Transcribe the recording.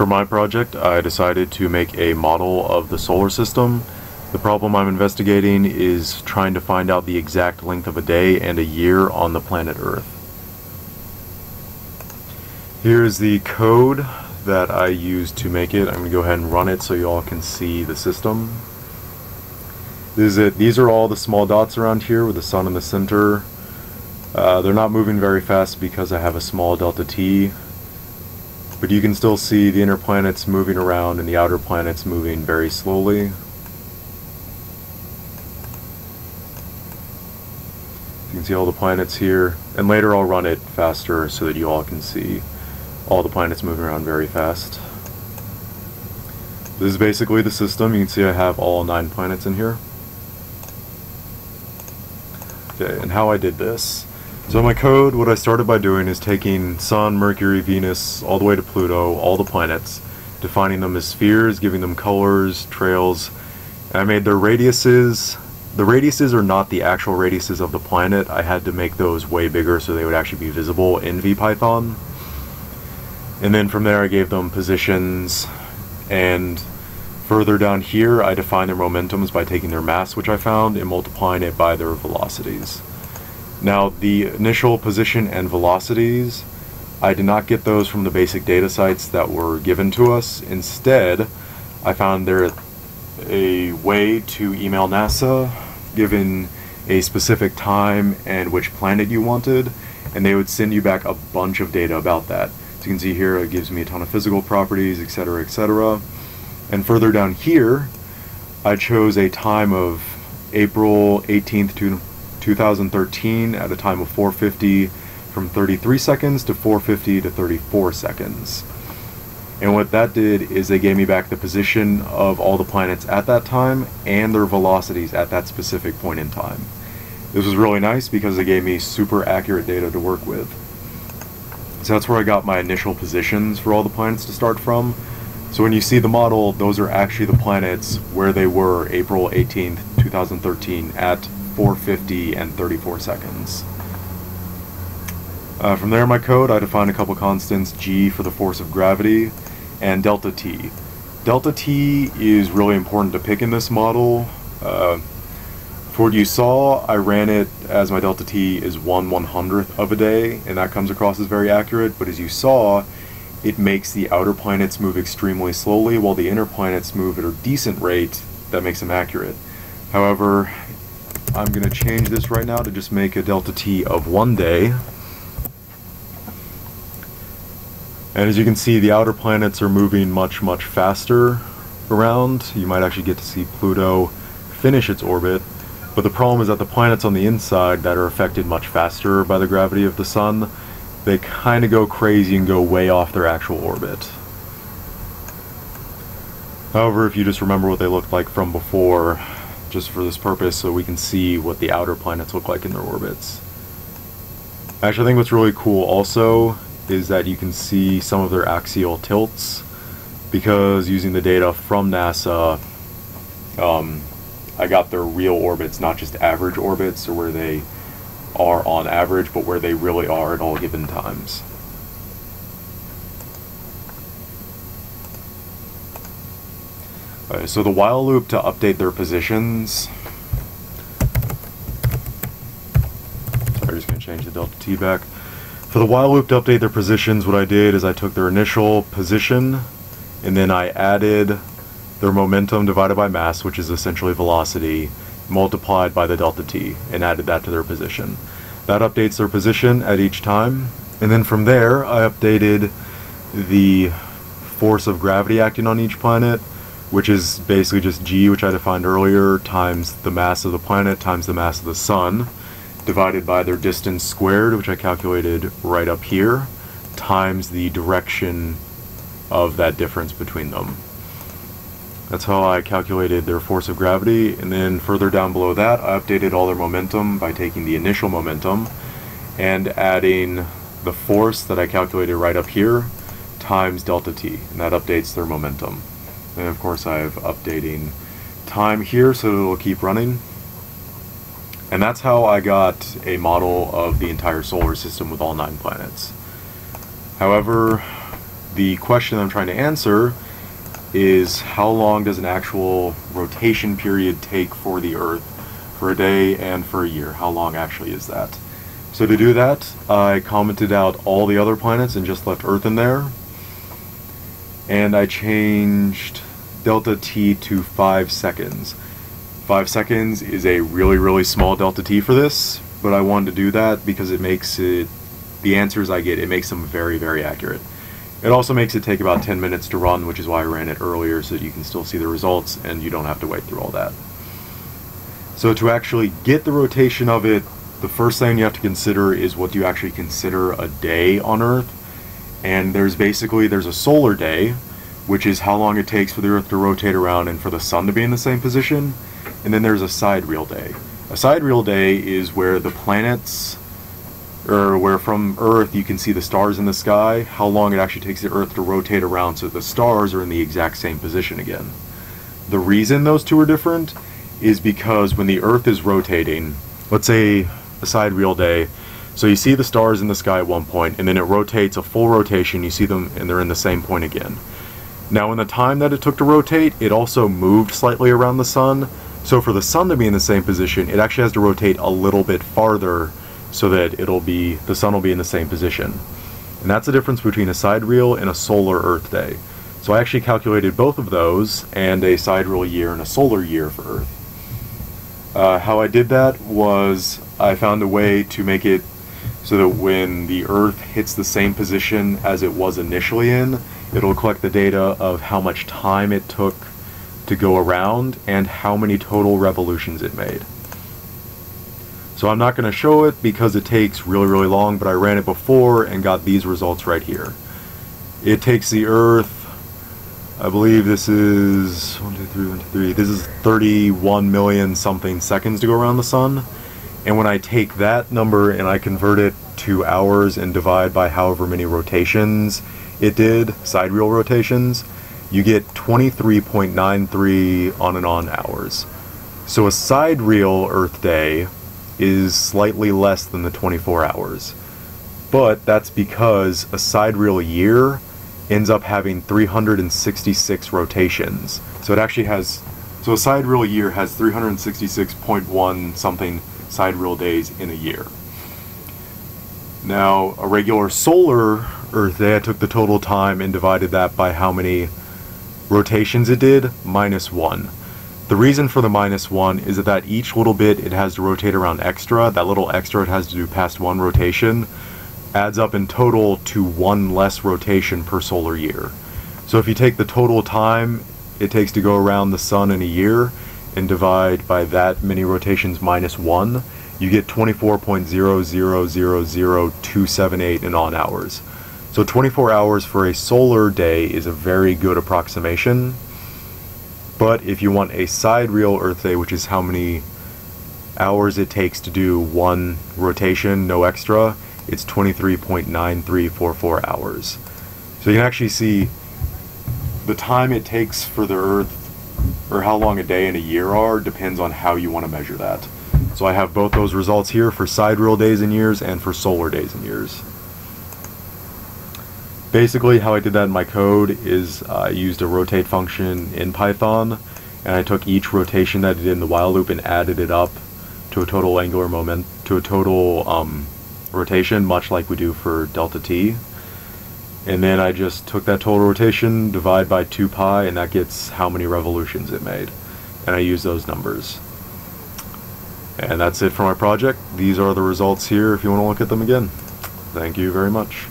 For my project, I decided to make a model of the solar system. The problem I'm investigating is trying to find out the exact length of a day and a year on the planet Earth. Here's the code that I used to make it. I'm going to go ahead and run it so you all can see the system. This is it. These are all the small dots around here with the sun in the center. They're not moving very fast because I have a small delta T. But you can still see the inner planets moving around and the outer planets moving very slowly. You can see all the planets here, and later I'll run it faster so that you all can see all the planets moving around very fast. This is basically the system. You can see I have all 9 planets in here. Okay, and how I did this. So in my code, what I started by doing is taking Sun, Mercury, Venus, all the way to Pluto, all the planets, defining them as spheres, giving them colors, trails, and I made their radiuses. The radiuses are not the actual radiuses of the planet. I had to make those way bigger so they would actually be visible in VPython. And then from there I gave them positions, and further down here I defined their momentums by taking their mass, which I found, and multiplying it by their velocities. Now, the initial position and velocities, I did not get those from the basic data sites that were given to us. Instead, I found there a way to email NASA, given a specific time and which planet you wanted, and they would send you back a bunch of data about that. As you can see here, it gives me a ton of physical properties, etc., etc. And further down here, I chose a time of April 18th to 2013 at a time of 4:50 from 33 seconds to 4:50 to 34 seconds. And what that did is they gave me back the position of all the planets at that time and their velocities at that specific point in time. This was really nice because it gave me super accurate data to work with. So that's where I got my initial positions for all the planets to start from. So when you see the model, those are actually the planets where they were April 18th, 2013 at 4:50 and 34 seconds. From there in my code, I defined a couple constants, G for the force of gravity, and delta T. Delta T is really important to pick in this model. For what you saw, I ran it as my delta T is 1/100th of a day, and that comes across as very accurate, but as you saw, it makes the outer planets move extremely slowly while the inner planets move at a decent rate that makes them accurate. However, I'm going to change this right now to just make a delta T of 1 day. And as you can see, the outer planets are moving much, much faster around. You might actually get to see Pluto finish its orbit. But the problem is that the planets on the inside that are affected much faster by the gravity of the sun, they kind of go crazy and go way off their actual orbit. However, if you just remember what they looked like from before, just for this purpose, so we can see what the outer planets look like in their orbits. Actually, I think what's really cool also is that you can see some of their axial tilts, because using the data from NASA, I got their real orbits, not just average orbits, or where they are on average, but where they really are at all given times. So the while loop to update their positions. Sorry, I'm just going to change the delta T back. For the while loop to update their positions, what I did is I took their initial position, and then I added their momentum divided by mass, which is essentially velocity, multiplied by the delta T, and added that to their position. That updates their position at each time, and then from there I updated the force of gravity acting on each planet, which is basically just G, which I defined earlier, times the mass of the planet times the mass of the sun, divided by their distance squared, which I calculated right up here, times the direction of that difference between them. That's how I calculated their force of gravity, and then further down below that, I updated all their momentum by taking the initial momentum and adding the force that I calculated right up here times delta T, and that updates their momentum. And of course I have updating time here so it'll keep running. And that's how I got a model of the entire solar system with all 9 planets. However, the question I'm trying to answer is how long does an actual rotation period take for the Earth for a day and for a year? How long actually is that? So to do that, I commented out all the other planets and just left Earth in there. And I changed delta t to 5 seconds. 5 seconds is a really, really small delta t for this, but I wanted to do that because it makes it, the answers I get, it makes them very, very accurate. It also makes it take about 10 minutes to run, which is why I ran it earlier, so that you can still see the results and you don't have to wait through all that. So to actually get the rotation of it, the first thing you have to consider is what do you actually consider a day on Earth. And there's a solar day, which is how long it takes for the Earth to rotate around and for the sun to be in the same position. And then there's a sidereal day. A sidereal day is where the planets, or where from Earth you can see the stars in the sky, how long it actually takes the Earth to rotate around so the stars are in the exact same position again. The reason those two are different is because when the Earth is rotating, let's say a sidereal day, so you see the stars in the sky at one point, and then it rotates a full rotation, you see them and they're in the same point again. Now in the time that it took to rotate, it also moved slightly around the sun, so for the sun to be in the same position, it actually has to rotate a little bit farther so that the sun will be in the same position. And that's the difference between a sidereal and a solar Earth day. So I actually calculated both of those, and a sidereal year and a solar year for Earth. How I did that was I found a way to make it so that when the Earth hits the same position as it was initially in, it'll collect the data of how much time it took to go around and how many total revolutions it made. So I'm not going to show it because it takes really, really long, but I ran it before and got these results right here. It takes the Earth, I believe this is, this is 31 million something seconds to go around the sun. And when I take that number and I convert it to hours and divide by however many rotations it did, sidereal rotations, you get 23.93 on and on hours. So a sidereal Earth day is slightly less than the 24 hours. But that's because a sidereal year ends up having 366 rotations. So it actually has, so a sidereal year has 366.1 something sidereal days in a year. Now, a regular solar Earth day, I took the total time and divided that by how many rotations it did, -1. The reason for the -1 is that each little bit it has to rotate around extra, that little extra it has to do past one rotation, adds up in total to one less rotation per solar year. So if you take the total time it takes to go around the sun in a year and divide by that many rotations -1, you get 24.0000278 in on hours. So 24 hours for a solar day is a very good approximation. But if you want a sidereal Earth day, which is how many hours it takes to do one rotation, no extra, it's 23.9344 hours. So you can actually see the time it takes for the Earth, or how long a day and a year are, depends on how you want to measure that. So I have both those results here for sidereal days and years and for solar days and years. Basically how I did that in my code is I used a rotate function in Python, and I took each rotation that I did in the while loop and added it up to a total angular moment, to a total rotation, much like we do for delta t. And then I just took that total rotation, divide by 2 pi, and that gets how many revolutions it made. And I use those numbers. And that's it for my project. These are the results here if you want to look at them again. Thank you very much.